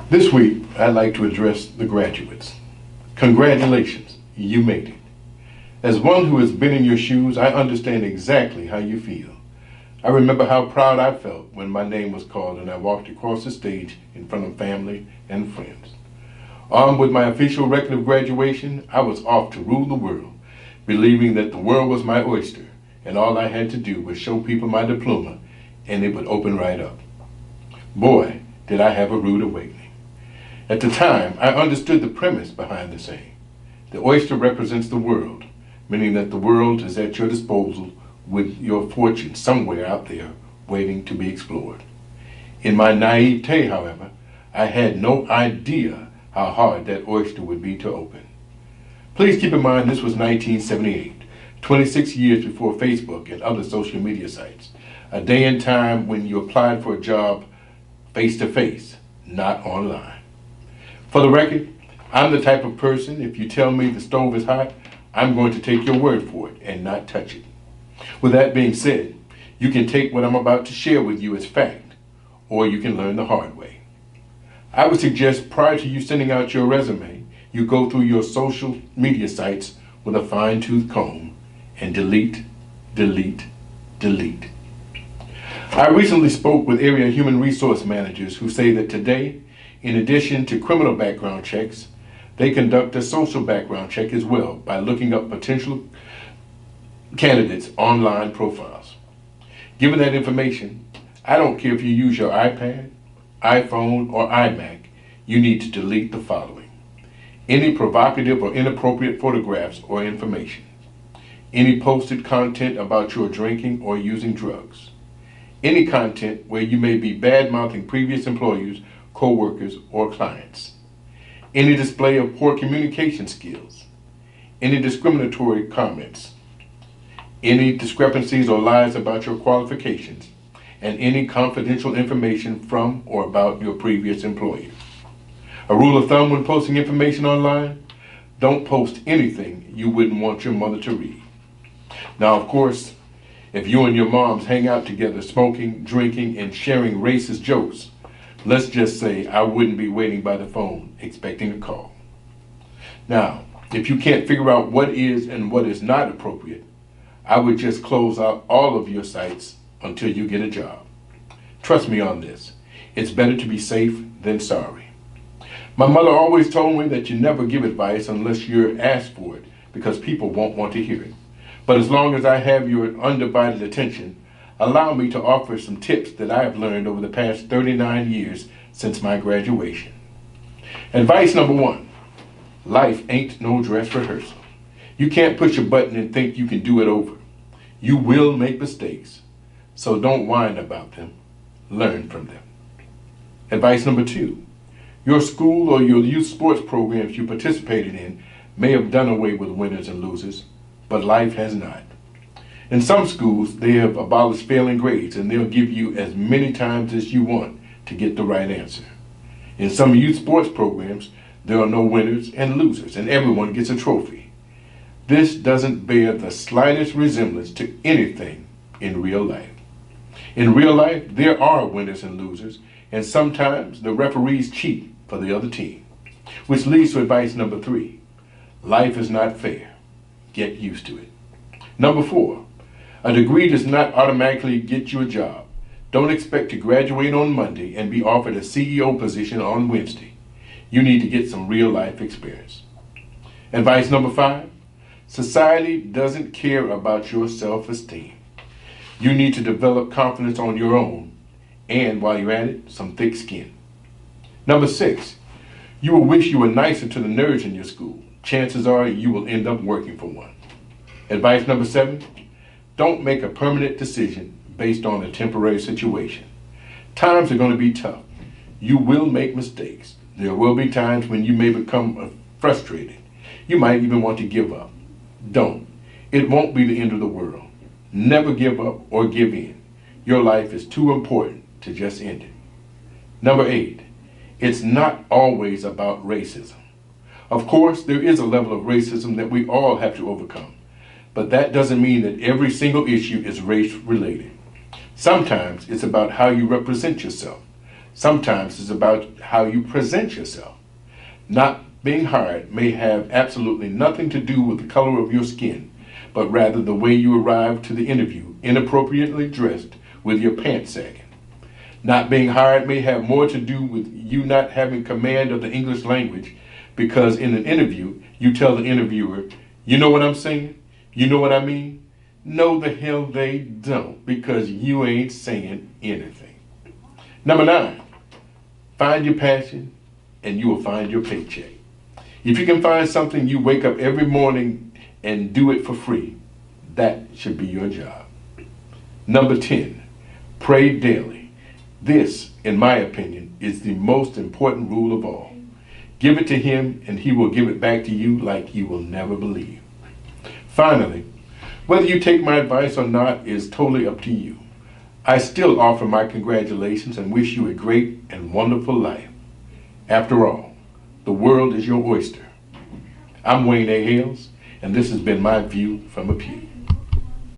This week, I'd like to address the graduates. Congratulations, you made it. As one who has been in your shoes, I understand exactly how you feel. I remember how proud I felt when my name was called and I walked across the stage in front of family and friends. Armed with my official record of graduation, I was off to rule the world, believing that the world was my oyster, and all I had to do was show people my diploma, and it would open right up. Boy, did I have a rude awakening. At the time, I understood the premise behind the saying. The oyster represents the world, meaning that the world is at your disposal with your fortune somewhere out there waiting to be explored. In my naivete, however, I had no idea how hard that oyster would be to open. Please keep in mind this was 1978, 26 years before Facebook and other social media sites, a day and time when you applied for a job face-to-face, not online. For the record, I'm the type of person, if you tell me the stove is hot, I'm going to take your word for it and not touch it. With that being said, you can take what I'm about to share with you as fact, or you can learn the hard way. I would suggest prior to you sending out your resume, you go through your social media sites with a fine-tooth comb and delete, delete, delete. I recently spoke with area human resource managers who say that today, in addition to criminal background checks, they conduct a social background check as well by looking up potential candidates' online profiles. Given that information, I don't care if you use your iPad, iPhone, or iMac, you need to delete the following: any provocative or inappropriate photographs or information, any posted content about your drinking or using drugs, any content where you may be bad-mouthing previous employers, co-workers, or clients, any display of poor communication skills, any discriminatory comments, any discrepancies or lies about your qualifications, and any confidential information from or about your previous employer. A rule of thumb when posting information online: don't post anything you wouldn't want your mother to read. Now, of course, if you and your moms hang out together smoking, drinking, and sharing racist jokes, let's just say I wouldn't be waiting by the phone expecting a call. Now, if you can't figure out what is and what is not appropriate, I would just close out all of your sites until you get a job. Trust me on this. It's better to be safe than sorry. My mother always told me that you never give advice unless you're asked for it, because people won't want to hear it. But as long as I have your undivided attention, allow me to offer some tips that I have learned over the past 39 years since my graduation. Advice number 1, life ain't no dress rehearsal. You can't push a button and think you can do it over. You will make mistakes, so don't whine about them. Learn from them. Advice number 2, your school or your youth sports programs you participated in may have done away with winners and losers, but life has not. In some schools, they have abolished failing grades, and they'll give you as many times as you want to get the right answer. In some youth sports programs, there are no winners and losers, and everyone gets a trophy. This doesn't bear the slightest resemblance to anything in real life. In real life, there are winners and losers, and sometimes the referees cheat for the other team. Which leads to advice number 3. Life is not fair. Get used to it. Number 4, a degree does not automatically get you a job. Don't expect to graduate on Monday and be offered a CEO position on Wednesday. You need to get some real life experience. Advice number 5, society doesn't care about your self-esteem. You need to develop confidence on your own, and while you're at it, some thick skin. Number 6, you will wish you were nicer to the nerds in your school. Chances are you will end up working for one. Advice number 7, don't make a permanent decision based on a temporary situation. Times are going to be tough. You will make mistakes. There will be times when you may become frustrated. You might even want to give up. Don't. It won't be the end of the world. Never give up or give in. Your life is too important to just end it. Number 8, it's not always about racism. Of course, there is a level of racism that we all have to overcome, but that doesn't mean that every single issue is race-related. Sometimes it's about how you represent yourself. Sometimes it's about how you present yourself. Not being hired may have absolutely nothing to do with the color of your skin, but rather the way you arrive to the interview, inappropriately dressed with your pants sagging. Not being hired may have more to do with you not having command of the English language, because in an interview, you tell the interviewer, you know what I'm saying? You know what I mean? No, the hell they don't, because you ain't saying anything. Number 9, find your passion and you will find your paycheck. If you can find something you wake up every morning and do it for free, that should be your job. Number 10, pray daily. This, in my opinion, is the most important rule of all. Give it to him and he will give it back to you like you will never believe. Finally, whether you take my advice or not is totally up to you. I still offer my congratulations and wish you a great and wonderful life. After all, the world is your oyster. I'm Wayne A. Hales, and this has been my view from a pew.